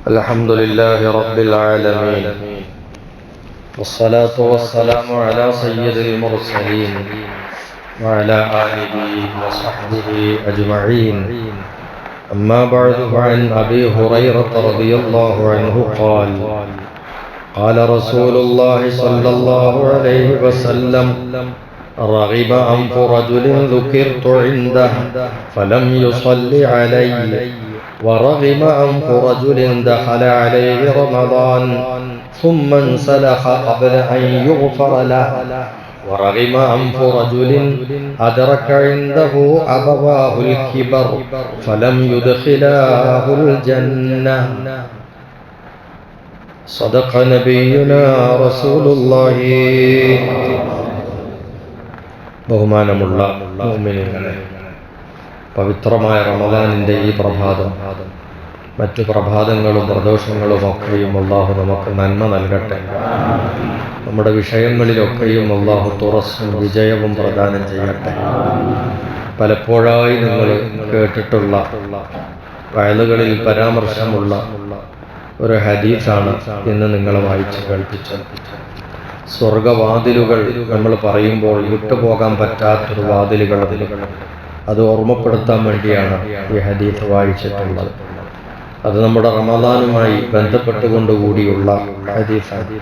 الحمد لله رب العالمين، والصلاة والسلام على سيد المرسلين وعلى آله وصحبه أجمعين. أما بعد، فعن أبي هريرة رضي الله عنه قال قال رسول الله صلى الله عليه وسلم: رغب أنف رجل ذكرت عنده فلم يصل علي، ورغم أنف رجل دخل عليه رمضان ثم انسلخ قبل أن يغفر له، ورغم أنف رجل أدرك عنده أبواه الكبر فلم يدخلاه الجنة. صدق نبينا رسول الله. ബഹുമാനമുള്ള മുഅ്മിനീങ്ങളെ, പവിത്രമായ റമദാനിൻ്റെ ഈ പ്രഭാതം മറ്റു പ്രഭാതങ്ങളും പ്രദോഷങ്ങളും ഒക്കെയും അല്ലാഹു നമുക്ക് നന്മ നൽകട്ടെ. നമ്മുടെ വിഷയങ്ങളിലൊക്കെയും അല്ലാഹു തുറസ്സും വിജയവും പ്രദാനം ചെയ്യട്ടെ. പലപ്പോഴായി നിങ്ങൾ കേട്ടിട്ടുള്ള വയലുകളിൽ പരാമർശമുള്ള ഒരു ഹദീസാണ് ഇന്ന് നിങ്ങളെ വായിച്ച് കേൾപ്പിച്ചത്. സ്വർഗവാതിലുകൾ നമ്മൾ പറയുമ്പോൾ വിട്ടുപോകാൻ പറ്റാത്തൊരു വാതിലുകൾ, അത് ഓർമ്മപ്പെടുത്താൻ വേണ്ടിയാണ് ഈ ഹദീസ് വായിച്ചിട്ടുള്ളത്. അത് നമ്മുടെ റമദാനുമായി ബന്ധപ്പെട്ടുകൊണ്ടുകൂടിയുള്ള ഹദീസാണ്.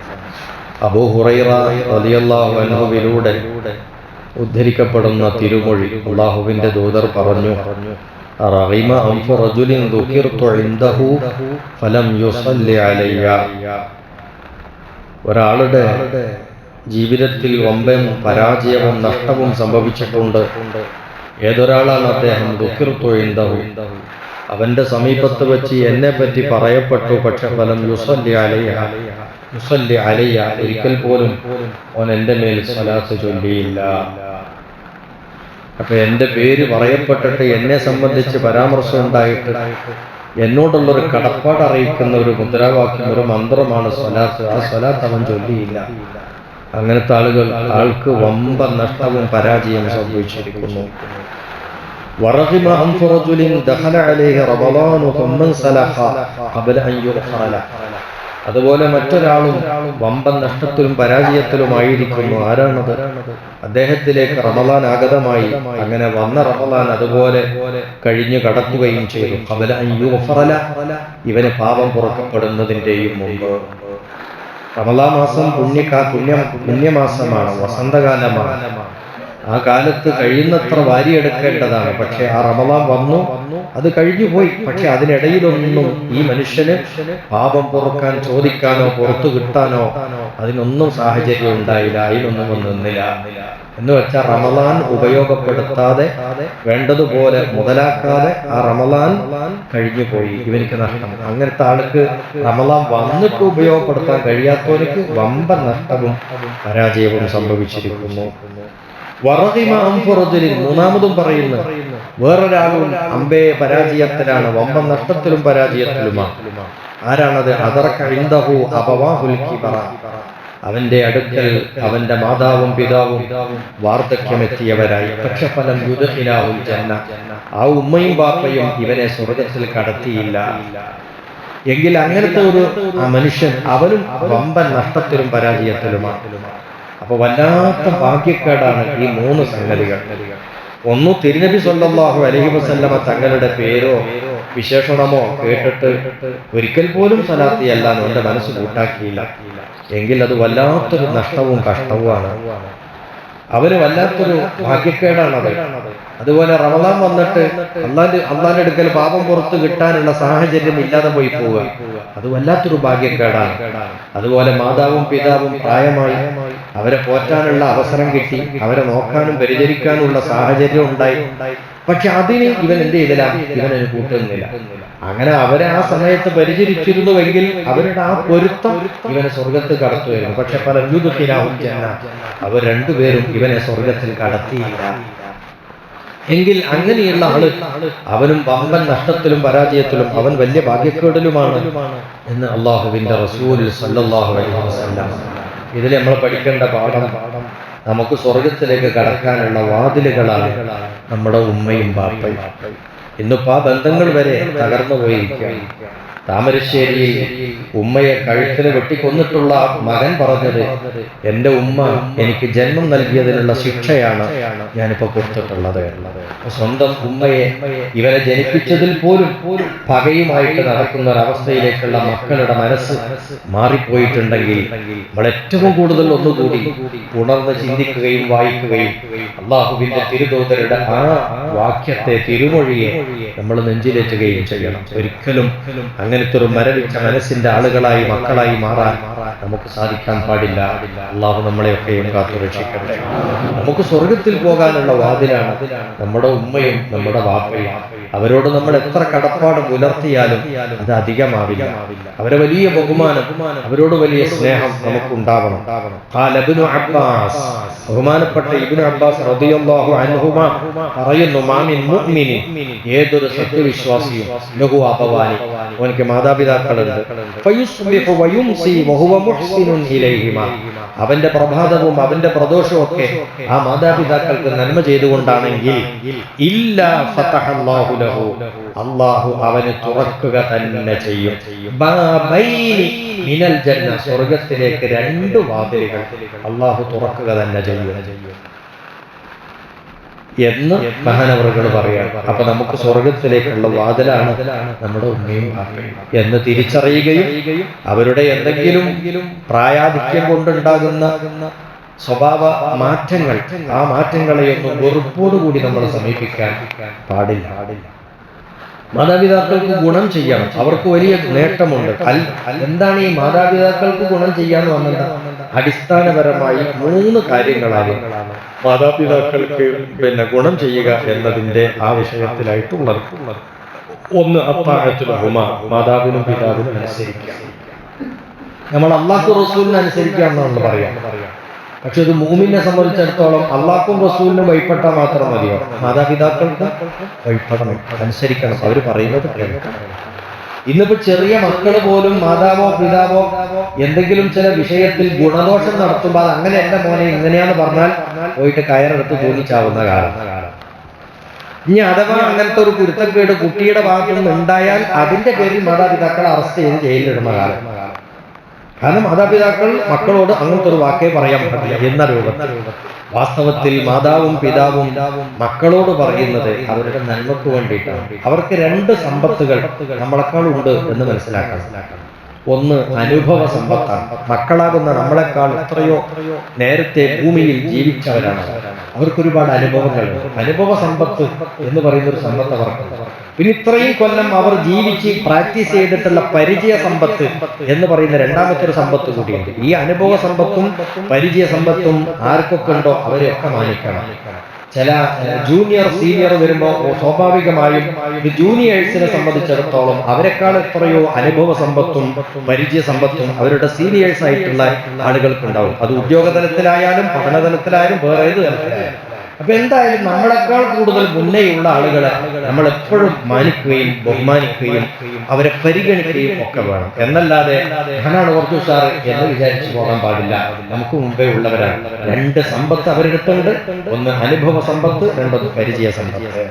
അബൂ ഹുറൈറ റളിയല്ലാഹു അൻഹുവിലൂടെ ഉദ്ധരിക്കപ്പെടുന്ന തിരുമൊഴി, അല്ലാഹുവിൻ്റെ ദൂതർ പറഞ്ഞു: റഗിമ അൻഫു റജുലിൻ ദുകിർതു ഇൻദഹു ഫലം യുസല്ലി അലയ്യ. ഒരാളുടെ ജീവിതത്തിൽ വമ്പൻ പരാജയവും നഷ്ടവും സംഭവിച്ചിട്ടുണ്ട്. ഏതൊരാളാണ് അദ്ദേഹം? ദുകിർതു ഇൻദഹു, അവന്റെ സമീപത്ത് വെച്ച് എന്നെ പറ്റി പറയപ്പെട്ടു, പക്ഷെ ഫലം യുസല്ലി അലയ്യ, ഒരിക്കൽ പോലും അവൻ എൻ്റെ മേൽ സ്വലാത്ത് ചൊല്ലിയില്ല. അപ്പൊ എൻ്റെ പേര് പറയപ്പെട്ടിട്ട് എന്നെ സംബന്ധിച്ച് പരാമർശം ഉണ്ടായിട്ട് എന്നോടുള്ളൊരു കടപ്പാട് അറിയിക്കുന്ന ഒരു മുദ്രാവാക്യം, ഒരു മന്ത്രമാണ് സ്വലാത്ത്. ആ സ്വലാത്ത് അവൻ ചൊല്ലിയില്ല. അങ്ങനത്തെ ആൾക്ക് വമ്പ നഷ്ടവും പരാജയം സംഭവിച്ചിരിക്കുന്നു. വറഗിമ അൻഫു റജുലിൻ ദഖല അലൈഹി റമളാൻ ثم انسلخ قبل ان يغفر له. അതുപോലെ മറ്റൊരാളും വമ്പൻ നഷ്ടത്തിലും പരാജയത്തിലുമായിരിക്കുന്നു. ആരാണത്? അദ്ദേഹത്തിലേക്ക് റമളാൻ ആഗതമായി. അങ്ങനെ വന്ന റമളാൻ അതുപോലെ കഴിഞ്ഞു കടക്കുകയും ചെയ്തു. ഖബല അൻ യുഗ്ഫറ ലഹു, ഇവന് പാപം പുറക്കപ്പെടുന്നതിൻ്റെയും മുമ്പ്. റമളാൻ മാസം പുണ്യമാസമാണ്, വസന്തകാലമാണ്. ആ കാലത്ത് കഴിയുന്നത്ര വാരിയെടുക്കേണ്ടതാണ്. പക്ഷെ ആ റമളാൻ വന്നു, അത് കഴിഞ്ഞു പോയി. പക്ഷെ അതിനിടയിലൊന്നും ഈ മനുഷ്യന് പാപം പൊറുക്കാൻ, ചോദിക്കാനോ പുറത്തു കിട്ടാനോ അതിനൊന്നും സാഹചര്യം ഉണ്ടായില്ല. അതിനൊന്നും നിന്നില്ല. എന്ന് വെച്ചാൽ റമളാൻ ഉപയോഗപ്പെടുത്താതെ, വേണ്ടതുപോലെ മുതലാക്കാതെ ആ റമളാൻ കഴിഞ്ഞു പോയി. ഇവനിക്ക് നഷ്ടം. അങ്ങനത്തെ ആൾക്ക് റമളാൻ വന്നിട്ട് ഉപയോഗപ്പെടുത്താൻ കഴിയാത്തവർക്ക് വമ്പൻ നഷ്ടവും പരാജയവും സംഭവിച്ചിരിക്കുന്നു. വറഗിമ അൻഫു റജുലിൻ, മൂന്നാമതും പറയുന്നു, വേറൊരാളും അമ്പേ പരാജയത്തിലാണ്, വമ്പൻ നഷ്ടത്തിലും പരാജയത്തിലുമാണ്. ആരാണത്? അദറക ഇൻദഹു അബവാഹുൽ കിബറ, അവന്റെ അടുക്കൽ അവന്റെ മാതാവും പിതാവും വാർദ്ധക്യമെത്തിയവരായി. പക്ഷെ ഫലം യുദ്ഖിലാഹുൽ ജന്ന, ആ ഉമ്മയും ബാപ്പയും ഇവനെ സ്വർഗത്തിൽ കടത്തിയില്ല. എങ്കിൽ അങ്ങനത്തെ ഒരു മനുഷ്യൻ, അവനും വമ്പൻ നഷ്ടത്തിലും പരാജയത്തിലുമാണ്. അപ്പൊ വല്ലാത്ത ഭാഗ്യക്കേടാണ് ഈ മൂന്ന് സംഗതികൾ. ഒന്ന്, തിരുനബി സല്ലല്ലാഹു അലൈഹി വസല്ലമ തങ്ങളുടെ പേരോ വിശേഷണമോ കേട്ടിട്ട് ഒരിക്കൽ പോലും സ്വലാത്ത് ചെല്ലാൻ അവന്റെ മനസ്സ് കൂട്ടാക്കിയില്ല. എങ്കിൽ അത് വല്ലാത്തൊരു നഷ്ടവും കഷ്ടവുമാണ്. അവന് വല്ലാത്തൊരു ഭാഗ്യക്കേടാണത്. അതുപോലെ റമളാൻ വന്നിട്ട് അള്ളാന്റെ അടുക്കൽ പാപം പുറത്ത് കിട്ടാനുള്ള സാഹചര്യം ഇല്ലാതെ പോയി പോവുക, അത് വല്ലാത്തൊരു ഭാഗ്യക്കേടാണ്. അതുപോലെ മാതാവും പിതാവും പ്രായമായി, അവരെ പോറ്റാനുള്ള അവസരം കിട്ടി, അവരെ നോക്കാനും പരിചരിക്കാനുള്ള സാഹചര്യം ഉണ്ടായി. പക്ഷെ അതിന് ഇവൻ എന്ത് ചെയ്തില്ല? ഇവനൊരു കൂട്ടുന്നില്ല. അങ്ങനെ അവരെ ആ സമയത്ത് പരിചരിച്ചിരുന്നുവെങ്കിൽ അവരുടെ ആ പൊരുത്തം ഇവനെ സ്വർഗത്തിൽ കടത്തുമായിരുന്നു. പക്ഷെ പല യുദ്ധിലാവും ജന്ന, അവർ രണ്ടുപേരും ഇവനെ സ്വർഗത്തിൽ കടത്തിയില്ല. എങ്കിൽ അങ്ങനെയുള്ള ആള് അവനും വമ്പൻ നഷ്ടത്തിലും പരാജയത്തിലും, അവൻ വലിയ ഭാഗ്യക്കേടിലുമാണ് എന്ന് അല്ലാഹുവിന്റെ റസൂൽ സല്ലല്ലാഹു അലൈഹി വസല്ലം. ഇതിൽ നമ്മൾ പഠിക്കേണ്ട പാഠം, നമുക്ക് സ്വർഗത്തിലേക്ക് കടക്കാനുള്ള വാതിലുകളാണ് നമ്മുടെ ഉമ്മയും ബാപ്പയും. ഇന്നിപ്പോ ആ ബന്ധങ്ങൾ വരെ തകർന്നു പോയിരിക്കുകയാണ്. താമരശ്ശേരിയിൽ ഉമ്മയെ കഴുത്തിന് വെട്ടിക്കൊന്നിട്ടുള്ള മകൻ പറഞ്ഞത്, എൻ്റെ ഉമ്മ എനിക്ക് ജന്മം നൽകിയതിനുള്ള ശിക്ഷയാണ് ഞാനിപ്പോ കൊടുത്തിട്ടുള്ളത്. സ്വന്തം ഉമ്മയെ ഇവരെ ജനിപ്പിച്ചതിൽ പോലും പകയുമായിട്ട് നടക്കുന്ന ഒരവസ്ഥയിലേക്കുള്ള മക്കളുടെ മനസ്സ് മാറിപ്പോയിട്ടുണ്ടെങ്കിൽ നമ്മൾ ഏറ്റവും കൂടുതൽ ഒന്നുകൂടി ഉണർന്ന് ചിന്തിക്കുകയും വായിക്കുകയും അള്ളാഹുവിന്റെ തിരുദൂതരുടെ ആ വാക്യത്തെ, തിരുമൊഴിയെ നമ്മൾ നെഞ്ചിലേറ്റുകയും ചെയ്യണം. ഒരിക്കലും അങ്ങനത്തെ ഒരു മരവിച്ച മനസ്സിന്റെ ആളുകളായി, മക്കളായി മാറാൻ നമുക്ക് സാധിക്കാൻ പാടില്ല. അള്ളാഹു നമ്മളെയൊക്കെയും കാത്തുരക്ഷിക്കട്ടെ. നമുക്ക് സ്വർഗത്തിൽ പോകാനുള്ള വാതിലാണ് നമ്മുടെ ഉമ്മയും നമ്മുടെ വാപ്പയും. അവരോട് നമ്മൾ എത്ര കടപ്പാട് പുലർത്തിയാലും അത് അധികമാവില്ല. അവരെ വലിയ ബഹുമാനം, അവരോട് വലിയ സ്നേഹം നമുക്കുണ്ടാവണം. ബഹുമാനപ്പെട്ട ഇബ്നു അബ്ബാസ് റളിയല്ലാഹു അൻഹുമാ പറയുന്നു, മാമിൻ മുഅ്മിനിൻ, ഏതൊരു സത്യവിശ്വാസിയും ലഹു അബവാനി, അവനക്ക് മാതാപിതാക്കളുണ്ട്, ഫയുസ്ബിഹു വയുംസി വഹുവ മുഹ്സിനുൻ ഇലൈഹിമാ, അവന്റെ പ്രഭാതവും അവന്റെ പ്രദോഷവും ഒക്കെ ആ മാതാപിതാക്കൾക്ക് നന്മ ചെയ്തുകൊണ്ടാണെങ്കിൽ ഇല്ലാ ഫതഹല്ലാഹു ലഹു, അല്ലാഹു അവന് തുറക്കുക തന്നെ ചെയ്യും, ബാബൈനി മിനൽ ജന്ന, സ്വർഗ്ഗത്തിലേക്ക് 2 വാതിലുകൾ അല്ലാഹു തുറക്കുക തന്നെ ചെയ്യും എന്ന് മഹാനവറുകൾ പറയാം. അപ്പൊ നമുക്ക് സ്വർഗത്തിലേക്കുള്ള വാതിലാണ് നമ്മുടെ ഉമ്മയും വാപ്പയും എന്ന് തിരിച്ചറിയുകയും അവരുടെ എന്തെങ്കിലും പ്രായാധിക്യം കൊണ്ടുണ്ടാകുന്ന സ്വഭാവ മാറ്റങ്ങൾ, ആ മാറ്റങ്ങളെയൊന്നും വെറുപ്പോടുകൂടി നമ്മൾ സമീപിക്കാൻ പാടില്ല. മാതാപിതാക്കൾക്ക് ഗുണം ചെയ്യണം, അവർക്ക് വലിയ നേട്ടമുണ്ട്. എന്താണ് ഈ മാതാപിതാക്കൾക്ക് ഗുണം ചെയ്യാൻ വന്നത്? അടിസ്ഥാനപരമായി 3 കാര്യങ്ങളാണ് മാതാപിതാക്കൾക്ക് ഗുണം ചെയ്യുക എന്നതിൻ്റെ ആ വിഷയത്തിലായിട്ടുള്ളത്. ഒന്ന്, അത്താഅത്തുൽ ഹുമാ, മാതാവിനും പിതാവിനും അനുസരിക്കുക. നമ്മൾ അല്ലാഹു റസൂലിനെ അനുസരിക്കുക എന്നാണ് പറയാം. പക്ഷെ ഇത് മുഅ്മിനെ സംബന്ധിച്ചിടത്തോളം അല്ലാഹുവും റസൂലിനും വഴിപ്പെട്ടാൽ മാത്രം മതിയോ? മാതാപിതാക്കൾക്ക് വഴിപ്പെടണം, അനുസരിക്കണം, അവർ പറയുന്നത് കേൾക്കണം. ഇന്നിപ്പോ ചെറിയ മക്കൾ പോലും മാതാവോ പിതാവോ എന്തെങ്കിലും ചില വിഷയത്തിൽ ഗുണദോഷം നടത്തുമ്പോൾ അത് അങ്ങനെ എന്റെ മോനെ ഇങ്ങനെയാന്ന് പറഞ്ഞാൽ പോയിട്ട് കയറെടുത്ത് തോന്നിച്ചാവുന്ന കാലം. ഇനി അഥവാ അങ്ങനത്തെ ഒരു കുരുത്തക്കേട് കുട്ടിയുടെ ഭാഗത്തു നിന്ന് ഉണ്ടായാൽ അതിന്റെ പേരിൽ മാതാപിതാക്കളെ അറസ്റ്റ് ചെയ്ത് ജയിലിലിടുന്ന കാലം. കാരണം മാതാപിതാക്കൾ മക്കളോട് അങ്ങനത്തെ ഒരു വാക്കേ പറയാൻ പറ്റില്ല എന്ന രൂപത്തിൽ. വാസ്തവത്തിൽ മാതാവും പിതാവും മക്കളോട് പറയുന്നത് അവരുടെ നന്മക്ക് വേണ്ടിയിട്ടാണ്. അവർക്ക് 2 സമ്പത്തുകൾ നമ്മളെക്കാളുണ്ട് എന്ന് മനസ്സിലാക്കണം. ഒന്ന്, അനുഭവ സമ്പത്താണ്. മക്കളാകുന്ന നമ്മളെക്കാൾ എത്രയോ നേരത്തെ ഭൂമിയിൽ ജീവിച്ചവരാണ്. അവർക്കൊരുപാട് അനുഭവങ്ങളുണ്ട്. അനുഭവ സമ്പത്ത് എന്ന് പറയുന്ന ഒരു സമ്പത്ത് അവർക്കുണ്ട്. പിന്നെ ഇത്രയും കൊല്ലം അവർ ജീവിച്ച് പ്രാക്ടീസ് ചെയ്തിട്ടുള്ള പരിചയ സമ്പത്ത് എന്ന് പറയുന്ന 2ാമത്തെ ഒരു സമ്പത്ത് കൂടിയുണ്ട്. ഈ അനുഭവ സമ്പത്തും പരിചയ സമ്പത്തും ആർക്കൊക്കെ ഉണ്ടോ അവരെയൊക്കെ മാനിക്കണം. ചില ജൂനിയർ സീനിയർ വരുമ്പോൾ സ്വാഭാവികമായും ജൂനിയേഴ്സിനെ സംബന്ധിച്ചിടത്തോളം അവരെക്കാൾ എത്രയോ അനുഭവ സമ്പത്തും പരിചയ സമ്പത്തും അവരുടെ സീനിയേഴ്സ് ആയിട്ടുള്ള ആളുകൾക്കുണ്ടാവും. അത് ഉദ്യോഗതലത്തിലായാലും പഠനതലത്തിലായാലും വേറെ ഏത് തലത്തിലായാലും. അപ്പൊ എന്തായാലും നമ്മളെക്കാൾ കൂടുതൽ മുന്നേയുള്ള ആളുകളെ നമ്മൾ എപ്പോഴും മാനിക്കുകയും ബഹുമാനിക്കുകയും അവരെ പരിഗണിക്കുകയും ഒക്കെ വേണം. എന്നല്ലാതെ ഞാനാണ് കുറച്ചു സാർ എന്ന് വിചാരിച്ചു പോകാൻ പാടില്ല. നമുക്ക് മുമ്പേ ഉള്ളവരാണ്. 2 സമ്പത്ത് അവരെടുത്തുണ്ട്. ഒന്ന് അനുഭവ സമ്പത്ത്, 2 പരിചയ സമ്പത്ത്.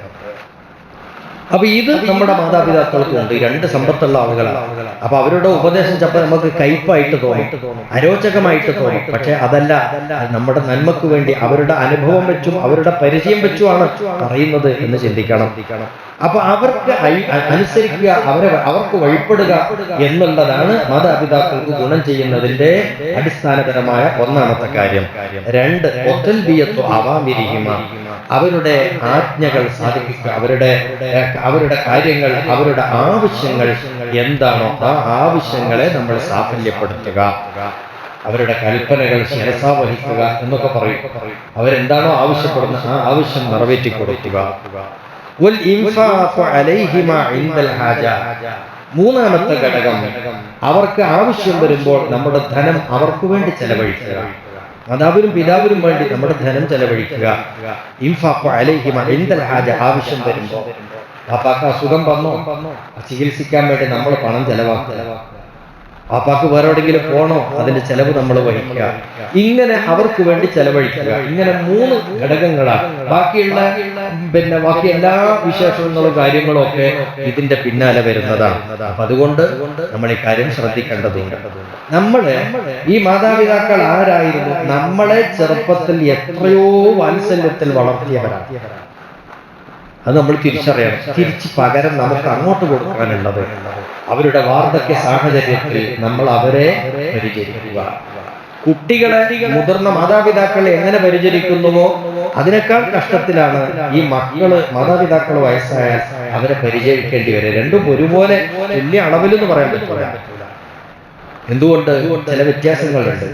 അപ്പൊ ഇത് നമ്മുടെ മാതാപിതാക്കൾക്കും ഉണ്ട്. 2 സമ്പത്തുള്ള ആളുകളാണ്. അപ്പൊ അവരുടെ ഉപദേശം ചിലപ്പോൾ നമുക്ക് കയ്പായിട്ട് തോന്നും, അരോചകമായിട്ട് തോന്നും. പക്ഷെ അതല്ല, നമ്മുടെ നന്മക്ക് വേണ്ടി അവരുടെ അനുഭവം വെച്ചും അവരുടെ പരിചയം വെച്ചുമാണ് പറയുന്നത് എന്ന് ചിന്തിക്കണം. അപ്പൊ അവർക്ക് അനുസരിക്കുക, അവർക്ക് വഴിപ്പെടുക എന്നുള്ളതാണ് മാതാപിതാക്കൾക്ക് ഗുണം ചെയ്യുന്നതിന്റെ അടിസ്ഥാനപരമായ 1ാമത്തെ കാര്യം. 2, ഒത്തൽബിയത്തു അവാമിരിഹിമ, അവരുടെ ആജ്ഞകൾ സാധിക്കുക, അവരുടെ കാര്യങ്ങൾ, അവരുടെ ആവശ്യങ്ങൾ എന്താണോ ആ ആവശ്യങ്ങളെ നമ്മൾ സാഫല്യപ്പെടുത്തുക, അവരുടെ കൽപ്പനകൾ ശിരസാവഹിക്കുക എന്നൊക്കെ പറയും. അവരെന്താണോ ആവശ്യപ്പെടുന്നത് ആ ആവശ്യം നിറവേറ്റി കൊടുക്കുക. 3ാമത്തെ ഘടകം, അവർക്ക് ആവശ്യം വരുമ്പോൾ നമ്മുടെ ധനം അവർക്ക് വേണ്ടി ചെലവഴിക്കുക. മാതാവിനും പിതാവിനും വേണ്ടി നമ്മുടെ ധനം ചെലവഴിക്കുക. ഇൻഫാഖു അലൈഹിമ ഇൻദൽ ഹാജ, ആവശ്യം വരുമ്പോൾ. പാപ്പാക്ക് അസുഖം വന്നോ, ചികിത്സിക്കാൻ വേണ്ടി നമ്മൾ പണം ചെലവാക്കുക. വാപ്പാക്ക് വേറെ എവിടെയെങ്കിലും പോണോ, അതിന്റെ ചെലവ് നമ്മൾ വഹിക്കുക. ഇങ്ങനെ അവർക്ക് വേണ്ടി ചെലവഴിക്കുക. ഇങ്ങനെ 3 ഘടകങ്ങളാണ്. ബാക്കി എല്ലാ വിശേഷങ്ങളും കാര്യങ്ങളും ഒക്കെ ഇതിന്റെ പിന്നാലെ വരുന്നതാണ്. അപ്പൊ അതുകൊണ്ട് നമ്മൾ ഈ കാര്യം ശ്രദ്ധിക്കേണ്ടതുണ്ട്. ഈ മാതാപിതാക്കൾ ആരായിരുന്നു? നമ്മളെ ചെറുപ്പത്തിൽ എത്രയോ വാത്സല്യത്തിൽ വളർത്തിയവരാണ്. അത് നമ്മൾ തിരിച്ചറിയണം. തിരിച്ച് പകരം നമുക്ക് അങ്ങോട്ട് കൊടുക്കാനുള്ളത് അവരുടെ വാർദ്ധക്യ സാഹചര്യത്തിൽ നമ്മൾ അവരെ പരിചരിക്കുക. കുട്ടികളെ മുതിർന്ന മാതാപിതാക്കളെ എങ്ങനെ പരിചരിക്കുന്നുവോ അതിനേക്കാൾ കഷ്ടത്തിലാണ് ഈ മാതാപിതാക്കൾ വയസ്സായാൽ അവരെ പരിചരിക്കേണ്ടി വരെ. രണ്ടും ഒരുപോലെ തുല്യ അളവിലെന്ന് പറയാൻ പറ്റില്ല. എന്തുകൊണ്ട്? ചില വ്യത്യാസങ്ങളുണ്ട്.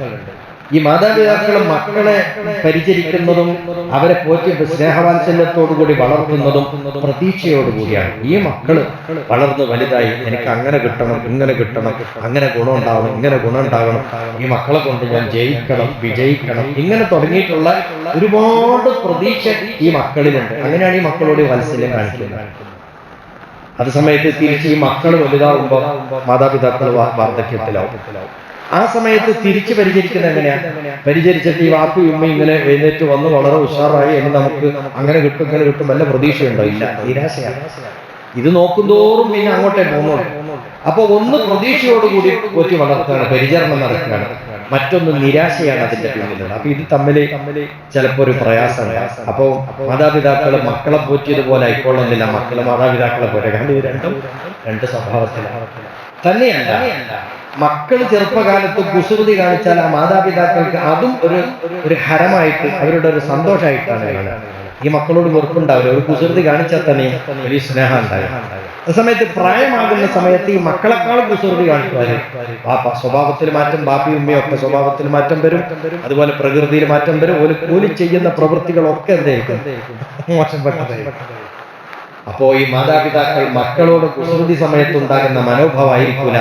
ഈ മാതാപിതാക്കൾ മക്കളെ പരിചരിക്കുന്നതും അവരെ പോറ്റി സ്നേഹവാത്സല്യത്തോടുകൂടി വളർത്തുന്നതും പ്രതീക്ഷയോടുകൂടിയാണ്. ഈ മക്കള് വളർന്ന് വലുതായി എനിക്ക് അങ്ങനെ കിട്ടണം, ഇങ്ങനെ കിട്ടണം, അങ്ങനെ ഗുണമുണ്ടാവണം, ഇങ്ങനെ ഗുണമുണ്ടാകണം, ഈ മക്കളെ കൊണ്ട് ഞാൻ ജയിക്കണം, വിജയിക്കണം, ഇങ്ങനെ തുടങ്ങിയിട്ടുള്ള ഒരുപാട് പ്രതീക്ഷ ഈ മക്കളിലുണ്ട്. അങ്ങനെയാണ് ഈ മക്കളോട് വാത്സല്യം കാണിക്കുന്നത്. അത് സമയത്ത് തിരിച്ച് ഈ മക്കൾ വലുതാവുമ്പോൾ മാതാപിതാക്കൾ വാർദ്ധക്യത്തിലാവും. ആ സമയത്ത് തിരിച്ച് പരിചരിക്കുന്നത് എങ്ങനെയാ? പരിചരിച്ചിട്ട് ഈ വാപ്പയും ഉമ്മയും ഇങ്ങനെ എഴുന്നേറ്റ് വന്ന് വളരെ ഉഷാറായി എന്ന് നമുക്ക് അങ്ങനെ കിട്ടും ഇങ്ങനെ കിട്ടും വല്ല പ്രതീക്ഷയുണ്ടോ? ഇല്ല, നിരാശയാണ്. ഇത് നോക്കുന്തോറും പിന്നെ അങ്ങോട്ടേ പോകുന്നുള്ളൂ. അപ്പൊ ഒന്ന് പ്രതീക്ഷയോടുകൂടി പോറ്റി വളർത്തുകയാണ്, പരിചരണം നടക്കുകയാണ്. മറ്റൊന്ന് നിരാശയാണ് അതിന്റെ പിന്നിലുള്ളത്. അപ്പൊ ഇത് തമ്മിൽ ചിലപ്പോ ഒരു പ്രയാസമുണ്ട്. അപ്പൊ മാതാപിതാക്കള് മക്കളെ പോറ്റിയതുപോലെ ആയിക്കൊള്ളുന്നില്ല മക്കള് മാതാപിതാക്കളെ പോലെ. കാരണം ഇത് രണ്ടും രണ്ട് സ്വഭാവത്തിലാണ്. തന്നെയല്ല, മക്കൾ ചെറുപ്പകാലത്ത് കുസൃതി കാണിച്ചാൽ ആ മാതാപിതാക്കൾക്ക് അതും ഒരു ഹരമായിട്ട് അവരുടെ ഒരു സന്തോഷമായിട്ടാണ് കാണുന്നത്. ഈ മക്കളോട് വെറുപ്പുണ്ടാവില്ല. ഒരു കുസൃതി കാണിച്ചാൽ തന്നെയും വലിയ സ്നേഹം ഉണ്ടാകും. ആ സമയത്ത് പ്രായമാകുന്ന സമയത്ത് ഈ മക്കളെക്കാളും കുസൃതി കാണിക്കുവാൻ ബാപ്പ സ്വഭാവത്തിൽ മാറ്റം, ബാപ്പയും ഉമ്മയും ഒക്കെ സ്വഭാവത്തിൽ മാറ്റം വരും. അതുപോലെ പ്രകൃതിയിൽ മാറ്റം വരും. ഒരു ചെയ്യുന്ന പ്രവൃത്തികളൊക്കെ എന്തായിരിക്കും? മോശപ്പെട്ടതായിരിക്കും. അപ്പോ ഈ മാതാപിതാക്കൾ മക്കളോട് കുസൃതി സമയത്തുണ്ടാകുന്ന മനോഭാവമായിരിക്കില്ല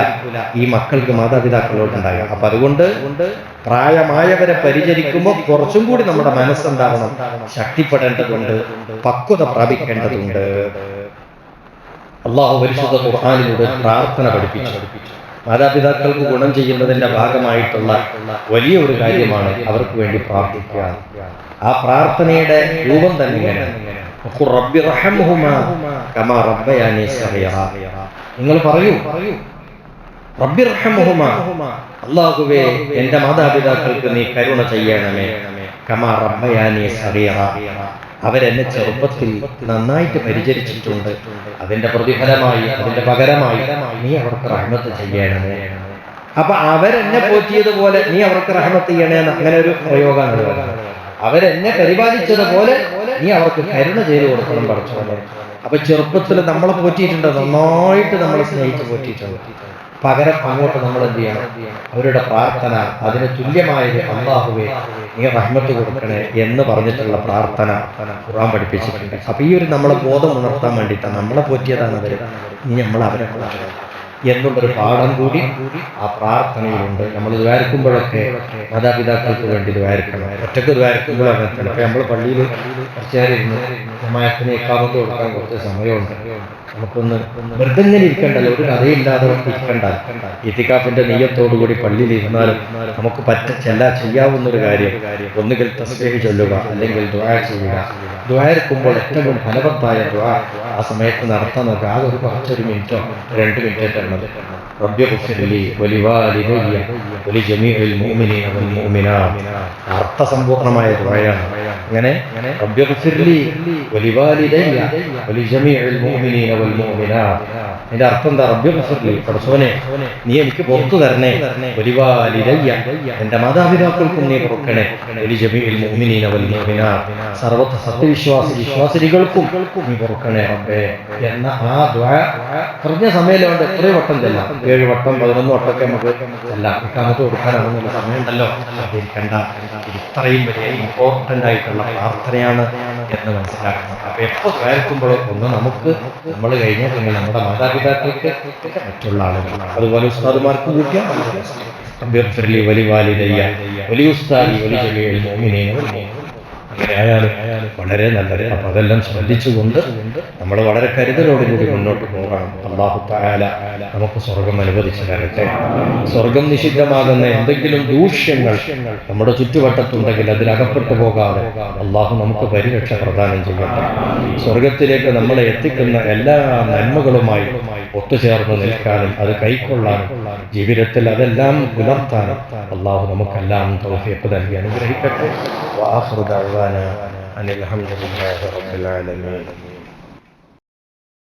ഈ മക്കൾക്ക് മാതാപിതാക്കളോട് ഉണ്ടാകുക. അപ്പൊ അതുകൊണ്ട് പ്രായമായവരെ പരിചരിക്കുമ്പോൾ കുറച്ചും കൂടി നമ്മുടെ മനസ്സുണ്ടാകണം, ശക്തിപ്പെടേണ്ടതുണ്ട്, പക്വത പ്രാപിക്കേണ്ടതുണ്ട്. അള്ളാഹു പരിശുദ്ധ ഖുർആനിലൂടെ പ്രാർത്ഥന പഠിപ്പിച്ചു. മാതാപിതാക്കൾക്ക് ഗുണം ചെയ്യുന്നതിന്റെ ഭാഗമായിട്ടുള്ള വലിയ ഒരു കാര്യമാണ് അവർക്ക് വേണ്ടി പ്രാർത്ഥിക്കുക. ആ പ്രാർത്ഥനയുടെ രൂപം തന്നെ നിങ്ങൾ പറയൂ, റബ്ബി റഹ്മുഹുമാ, അല്ലാഹുവേ എന്റെ മാതാപിതാക്കൾക്ക് നീ കരുണ ചെയ്യണമേ, കമാ റബ്ബയാനി സഗീറ, അവരെന്നെ ചെറുപ്പത്തിൽ നന്നായിട്ട് പരിചരിച്ചിട്ടുണ്ട്. അതിന്റെ പ്രതിഫലമായി, അതിന്റെ പകരമായി നീ അവർക്ക് റഹ്മത്ത് ചെയ്യണമേ. അപ്പൊ അവരെന്നെ പോറ്റിയതുപോലെ നീ അവർക്ക് റഹ്മത്ത് ചെയ്യണേന്ന് അങ്ങനെ ഒരു പ്രയോഗമാണ്. അവരെന്നെ പരിപാലിച്ചതുപോലെ നീ അവർക്ക് കരുണ ചെയ്തു കൊടുക്കണം പഠിച്ചോളെ. അപ്പൊ ചെറുപ്പത്തിൽ നമ്മളെ പോറ്റിയിട്ടുണ്ട്, നന്നായിട്ട് നമ്മളെ സ്നേഹിച്ച് പോറ്റിയിട്ടുണ്ട്. പകരം അങ്ങോട്ട് നമ്മൾ എന്ത് ചെയ്യണം? അവരുടെ പ്രാർത്ഥന അതിന് തുല്യമായത് അല്ലാഹുവേ നീ റഹ്മത്ത് കൊടുക്കണേ എന്ന് പറഞ്ഞിട്ടുള്ള പ്രാർത്ഥന ഖുർആൻ പഠിപ്പിച്ചിട്ടുണ്ട്. അപ്പൊ ഈ ഒരു നമ്മളെ ബോധം ഉണർത്താൻ വേണ്ടിയിട്ടാണ് നമ്മളെ പോറ്റിയതാണ് അവര്, ഇനി നമ്മൾ അവരെ എന്നുള്ളൊരു പാഠം കൂടി ആ പ്രാർത്ഥനയിലുണ്ട്. നമ്മൾ ദ്വാരക്കുമ്പോഴൊക്കെ മാതാപിതാക്കൾക്ക് വേണ്ടി ദ്വാരക്കണം. ഒറ്റക്ക് ദ്വാരക്കുമ്പോൾ അങ്ങനെ ചിലപ്പോൾ നമ്മൾ പള്ളിയിൽ കുറച്ച് നേരം ഇരുന്ന് ജമാഅത്തിന് ഇഖാമത്ത് കൊടുക്കാൻ കുറച്ച് സമയമുണ്ട്. നമുക്കൊന്ന് വെറുതെ ഇരിക്കണ്ടല്ലോ, ഒരു കഥയില്ലാതെ ഇരിക്കണ്ട. ഇത്തിക്കാഫിന്റെ നെയ്യത്തോടുകൂടി പള്ളിയിൽ ഇരുന്നാലും നമുക്ക് ചെയ്യാവുന്നൊരു കാര്യം ഒന്നുകിൽ തസ്ബീഹ് ചൊല്ലുക, അല്ലെങ്കിൽ ദുആ ചെയ്യുക. ദുആർക്കുമ്പോൾ ഏറ്റവും ഫലവത്തായ ദുആ ആ സമയത്ത് നടത്താൻ നോക്കുക. ആകെ കുറച്ചൊരു മിനിറ്റോ 2 മിനിറ്റോ ഉള്ളത്. റബ്ബി ഗ്ഫിർ ലി വലിവാലിദയ്യ വലിജമീഇൽ മുഅ്മിനീന വൽ മുഅ്മിനാത്ത്. അർത്ഥസമ്പൂർണമായ ദുആയാണ്. അങ്ങനെ റബ്ബി ഗ്ഫിർ ലി വലിവാലിദയ്യ വലിജമീഇൽ മുഅ്മിനീന വൽ മുഅ്മിനാത്ത്. ഇതിന്റെ അർത്ഥം എന്താ? റബ്ബി ഗ്ഫിർ ലി, പടച്ചോനെ നീ എനിക്ക് പുറത്തു തരണേ, വലിവാലിദയ്യ എന്റെ മാതാപിതാക്കൾക്കും നീ പൊറുക്കണേ, വലിജമീഇൽ മുഅ്മിനീന വൽ മുഅ്മിനാത്ത് സർവ്വ വിശ്വാസികൾക്കും നീ പൊറുക്കണേ റബ്ബേ എന്ന ആ ദുആ കുറഞ്ഞ സമയമുണ്ട്. എത്രയോ വട്ടം ചെല്ലാം, 7 വട്ടം 11 വട്ടമൊക്കെ നമുക്ക് എല്ലാം ഇക്കാമത്ത് കൊടുക്കാനാണെന്നുള്ള സമയമുണ്ടല്ലോ. അതിരിക്കണ്ട, ഇത്രയും വലിയ ഇമ്പോർട്ടൻ്റ് ആയിട്ടുള്ള പ്രാർത്ഥനയാണ് എന്ന് മനസ്സിലാക്കണം. അപ്പൊ എപ്പോൾ കേൾക്കുമ്പോഴും ഒന്ന് നമുക്ക് നമ്മൾ കഴിഞ്ഞാൽ പിന്നെ നമ്മുടെ മാതാപിതാക്കൾക്ക് മറ്റുള്ള ആളുകൾ, അതുപോലെ ഉസ്താദുമാർക്കും കൂട്ടിയാൽ വലിയ ഉസ്താദി വലിയ അങ്ങനെ ആയാലും വളരെ നല്ലത്. അപ്പം അതെല്ലാം ശ്രദ്ധിച്ചുകൊണ്ട് നമ്മൾ വളരെ കരുതലോടുകൂടി മുന്നോട്ട് പോകണം. അല്ലാഹു തആല നമുക്ക് സ്വർഗം അനുവദിച്ചു തരട്ടെ. സ്വർഗം നിഷിദ്ധമാകുന്ന എന്തെങ്കിലും ദൂഷ്യങ്ങൾ നമ്മുടെ ചുറ്റുവട്ടത്തുണ്ടെങ്കിൽ അതിലകപ്പെട്ടു പോകാതെ അള്ളാഹു നമുക്ക് പരിരക്ഷ പ്രദാനം ചെയ്യട്ടെ. സ്വർഗത്തിലേക്ക് നമ്മളെ എത്തിക്കുന്ന എല്ലാ നന്മകളുമായി ഒത്തുചേർന്ന് നിൽക്കാനും അത് കൈക്കൊള്ളാനും ജീവിതത്തിൽ അതെല്ലാം പുലർത്താനും അള്ളാഹു നമുക്കെല്ലാം തൗഫീഖ് നൽകി അനുഗ്രഹിക്കട്ടെ. വആഖിറു ദഅ്വാനാ അനിൽ ഹംദുലില്ലാഹി റബ്ബിൽ ആലമീൻ.